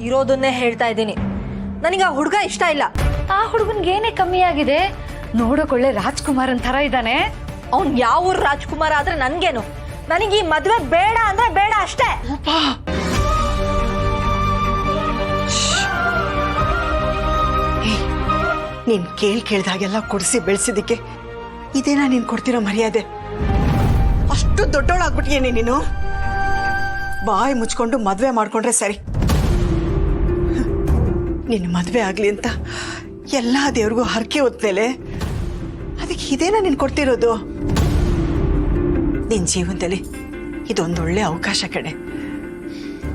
ಇರೋದನ್ನೇ ಹೇಳ್ತಾ ಇದ್ದೀನಿ. ನನಗೆ ಆ ಹುಡುಗ ಇಷ್ಟ ಇಲ್ಲ. ಆ ಹುಡುಗನ್ಗೆ ಏನೇ ಕಮ್ಮಿ ಆಗಿದೆ? ನೋಡೋಕೊಳ್ಳೆ ರಾಜ್ಕುಮಾರನ್ ತರ ಇದ್ದಾನೆ. ಅವ್ನ್ ಯಾವ ಊರ್ ರಾಜ್ಕುಮಾರ್ ಆದ್ರೆ ನನ್ಗೇನು? ನನಗೆ ಈ ಮದ್ವೆ ಬೇಡ ಅಂದ್ರೆ ಬೇಡ ಅಷ್ಟೇ. ನೀನ್ ಕೇಳ್ದಾಗೆಲ್ಲ ಕೊಡಿಸಿ ಬೆಳೆಸಿದಕ್ಕೆ ಇದೇನಾ ನೀನ್ ಕೊಡ್ತಿರೋ ಮರ್ಯಾದೆ? ಅಷ್ಟು ದೊಡ್ಡೋಳಾಗ್ಬಿಟ್ಟಿಯೇನೆ ನೀನು. ಬಾಯಿ ಮುಚ್ಕೊಂಡು ಮದ್ವೆ ಮಾಡ್ಕೊಂಡ್ರೆ ಸರಿ. ನಿನ್ನ ಮದ್ವೆ ಆಗ್ಲಿ ಅಂತ ಎಲ್ಲಾ ದೇವ್ರಿಗೂ ಹರಕೆ ಹೊತ್ಮೇಲೆ ಅದಕ್ಕೆ ಇದೇನಾ ನೀನ್ ಕೊಡ್ತಿರೋದು? ನಿನ್ ಜೀವನದಲ್ಲಿ ಇದೊಂದೊಳ್ಳೆ ಅವಕಾಶ ಕಡೆ.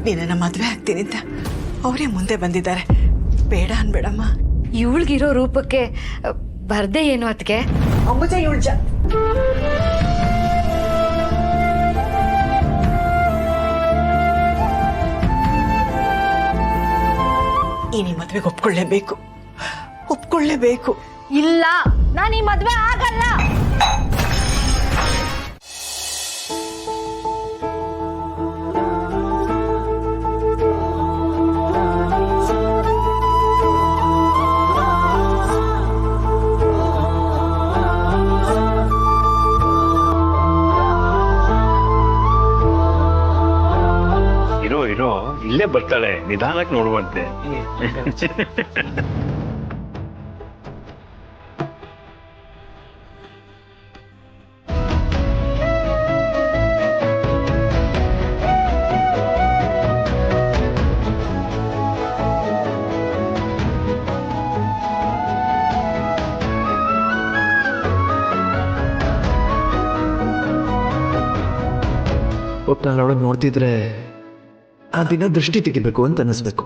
ನೀನನ್ನ ಮದ್ವೆ ಆಗ್ತೀನಿ ಅಂತ ಅವರೇ ಮುಂದೆ ಬಂದಿದ್ದಾರೆ. ಬೇಡ ಅನ್ಬೇಡಮ್ಮ. ಇವಳಿಗಿರೋ ರೂಪಕ್ಕೆ ಬರ್ದೆ ಏನು ಅದಕ್ಕೆ? ಅಂಬುಜ ಇವಳ್ಜ ಈ ಮದ್ವೆಗೆ ಒಪ್ಕೊಳ್ಳೇಬೇಕು. ಇಲ್ಲ, ನಾನು ಈ ಮದ್ವೆ ಆಗಲ್ಲ. ಇರೋ ಇಲ್ಲೇ ಬರ್ತಾಳೆ, ನಿಧಾನಕ್ಕೆ ನೋಡುವಂತೆ. ಒಬ್ಬ ನೋಡ್ತಿದ್ರೆ ಆ ದಿನ ದೃಷ್ಟಿ ತೆಗಿಬೇಕು ಅಂತ ಅನಿಸ್ಬೇಕು.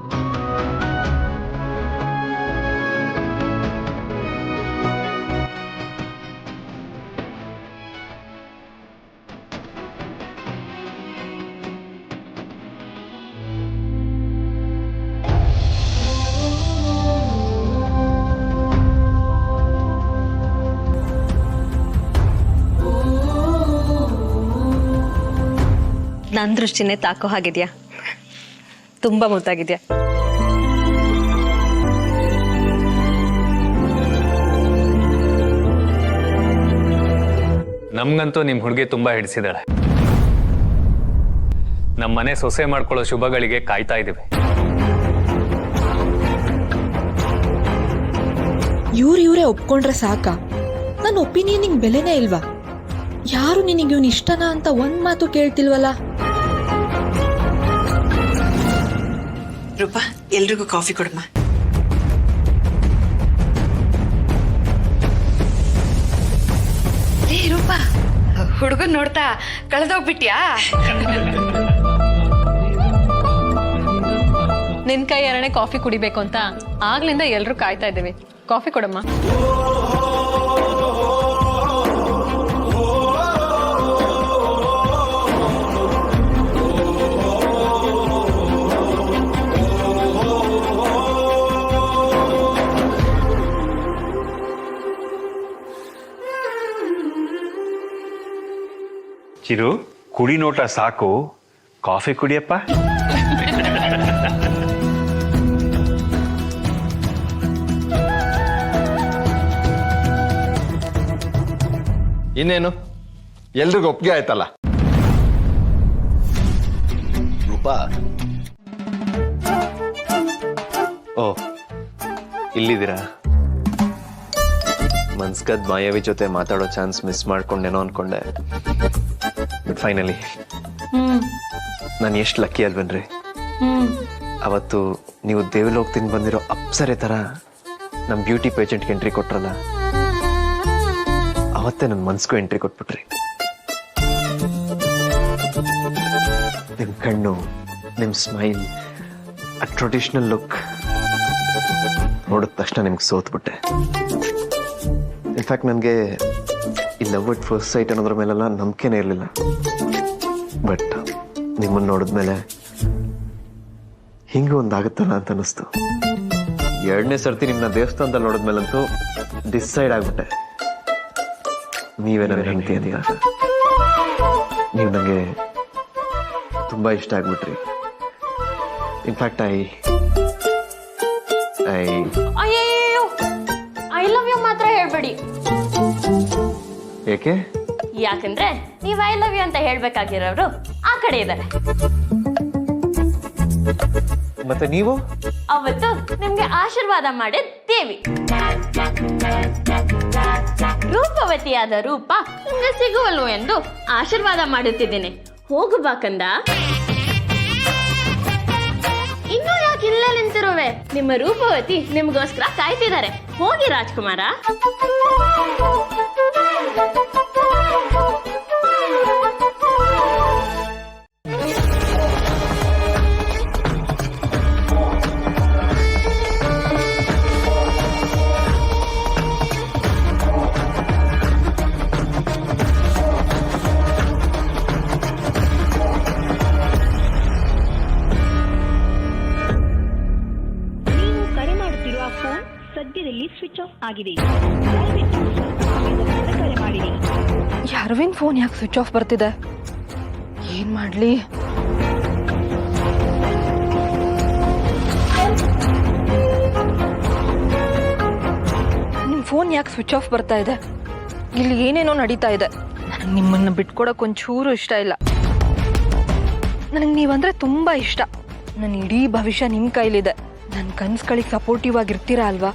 ನನ್ನ ದೃಷ್ಟಿನೇ ತಾಕೋ ಹಾಗಿದ್ಯಾ? ತುಂಬಾ ಮುದ್ದಾಗಿದ್ಯಾ. ನಮ್ಗಂತೂ ನಿಮ್ ಹುಡುಗಿ ತುಂಬಾ ಹಿಡಿಸಿದಾಳೆ. ನಮ್ಮ ಮನೆ ಸೊಸೆ ಮಾಡ್ಕೊಳ್ಳೋ ಶುಭಗಳಿಗೆ ಕಾಯ್ತಾ ಇದೀವಿ. ಇವರೇ ಒಪ್ಕೊಂಡ್ರೆ ಸಾಕ? ನನ್ನ ಒಪಿನಿಯನ್ ಬೆಲೆನೇ ಇಲ್ವಾ? ಯಾರು ನಿನಗೆ ಇವನ್ ಇಷ್ಟನಾ ಅಂತ ಒಂದ್ ಮಾತು ಕೇಳ್ತಿಲ್ವಲ್ಲ? ರೂಪಾ, ಎಲ್ರಿಗೂ ಕಾಫಿ ಕೊಡಮ್ಮ. ರೂಪ, ಹುಡುಗನ್ ನೋಡ್ತಾ ಕಳೆದೋಗ್ಬಿಟ್ಯಾ? ನಿನ್ ಕೈ ಎರಡನೇ ಕಾಫಿ ಕುಡಿಬೇಕು ಅಂತ ಆಗ್ಲಿಂದ ಎಲ್ರು ಕಾಯ್ತಾ ಇದ್ದೀವಿ. ಕಾಫಿ ಕೊಡಮ್ಮ. ಚಿರು, ಕುಡಿ ನೋಟ ಸಾಕು, ಕಾಫಿ ಕುಡಿಯಪ್ಪ. ಇನ್ನೇನು, ಎಲ್ರಿಗೂ ಒಪ್ಪಿಗೆ ಆಯ್ತಲ್ಲ? ರೂಪಾ, ಓ ಇಲ್ಲಿದ್ದೀರಾ? ಮನ್ಸ್ಕದ್ ಮಾಯಾವಿ ಜೊತೆ ಮಾತಾಡೋ ಚಾನ್ಸ್ ಮಿಸ್ ಮಾಡ್ಕೊಂಡೇನೋ ಅನ್ಕೊಂಡೆ. ಬಟ್ ಫೈನಲಿ ನಾನು ಎಷ್ಟು ಲಕ್ಕಿ ಅಲ್ವೇನ್ರಿ? ಅವತ್ತು ನೀವು ದೇವಲೋಕ್ ತಿಂದು ಬಂದಿರೋ ಅಪ್ಸರೆ ತರ ನಮ್ಮ ಬ್ಯೂಟಿ ಪೇಜೆಂಟ್ಗೆ ಎಂಟ್ರಿ ಕೊಟ್ರಲ್ಲ, ಅವತ್ತೇ ನನ್ನ ಮನ್ಸ್ಗೂ ಎಂಟ್ರಿ ಕೊಟ್ಬಿಟ್ರಿ. ನಿಮ್ ಕಣ್ಣು, ನಿಮ್ ಸ್ಮೈಲ್, ಆ ಟ್ರೆಡಿಷನಲ್ ಲುಕ್ ನೋಡಿದ ತಕ್ಷಣ ನಿಮ್ಗೆ ಸೋತ್ಬಿಟ್ಟೆ. ಇನ್ಫ್ಯಾಕ್ಟ್ ನನಗೆ ಈ ಲವ್ ಅಟ್ ಫಸ್ಟ್ ಸೈಟ್ ಅನ್ನೋದ್ರ ಮೇಲೆಲ್ಲ ನಂಬಿಕೆನೇ ಇರಲಿಲ್ಲ. ಬಟ್ ನಿಮ್ಮನ್ನು ನೋಡಿದ್ಮೇಲೆ ಹಿಂಗೆ ಒಂದಾಗುತ್ತಲ್ಲ ಅಂತ ಅನಿಸ್ತು. ಎರಡನೇ ಸರ್ತಿ ನಿಮ್ಮನ್ನ ದೇವಸ್ಥಾನದಲ್ಲಿ ನೋಡಿದ್ಮೇಲಂತೂ ಡಿಸೈಡ್ ಆಗ್ಬಿಟ್ಟೆ, ನೀವೇ ನನ್ನ ಹೆಂಡತಿ ಅದೀಗ. ನೀವು ನನಗೆ ತುಂಬ ಇಷ್ಟ ಆಗ್ಬಿಟ್ರಿ. ಇನ್ಫ್ಯಾಕ್ಟ್ ಅಯ್ಯಯ್ಯೋ ಐ ಲವ್ ಯು ಮಾತ್ರ ಹೇಳ್ಬೇಡಿ. ಏಕೆ? ಯಾಕಂದ್ರೆ ನೀವು ಐ ಲವ್ ಯು ಅಂತ ಹೇಳ್ಬೇಕಾಗಿರೋರು ಆ ಕಡೆ ಇದ್ದಾರೆ. ಮತ್ತೆ ನೀವು? ಅವತ್ತು ನಿಮ್ಗೆ ಆಶೀರ್ವಾದ ಮಾಡಿದ ದೇವಿ. ರೂಪವತಿಯಾದ ರೂಪ ನಿಮ್ಗೆ ಸಿಗುವಲ್ವೋ ಎಂದು ಆಶೀರ್ವಾದ ಮಾಡುತ್ತಿದ್ದೇನೆ. ಹೋಗು ಬಾಕಂದ. ಇನ್ನೂ ಯಾಕೆ ಇಲ್ಲೇ ನಿಂತಿರುವೆ? ನಿಮ್ಮ ರೂಪವತಿ ನಿಮ್ಗೋಸ್ಕರ ಕಾಯ್ತಿದ್ದಾರೆ. ಹೋಗಿ ರಾಜ್ಕುಮಾರ. ಅರವಿಂದ್ ಫೋನ್ ಯಾಕೆ ಸ್ವಿಚ್ ಆಫ್ ಬರ್ತಿದೆ? ಏನ್ ಮಾಡ್ಲಿ? ನಿಮ್ ಫೋನ್ ಯಾಕೆ ಸ್ವಿಚ್ ಆಫ್ ಬರ್ತಾ ಇದೆ? ಇಲ್ಲಿ ಏನೇನೋ ನಡೀತಾ ಇದೆ. ನನಗೆ ನಿಮ್ಮನ್ನ ಬಿಟ್ಕೊಡಕ್ ಒಂಚೂರು ಇಷ್ಟ ಇಲ್ಲ. ನನಗೆ ನೀವಂದ್ರೆ ತುಂಬಾ ಇಷ್ಟ. ನನ್ನ ಇಡೀ ಭವಿಷ್ಯ ನಿಮ್ ಕೈಲಿದೆ. ನನ್ನ ಕನ್ಸುಗಳಿಗೆ ಸಪೋರ್ಟಿವ್ ಆಗಿರ್ತೀರಾ ಅಲ್ವಾ?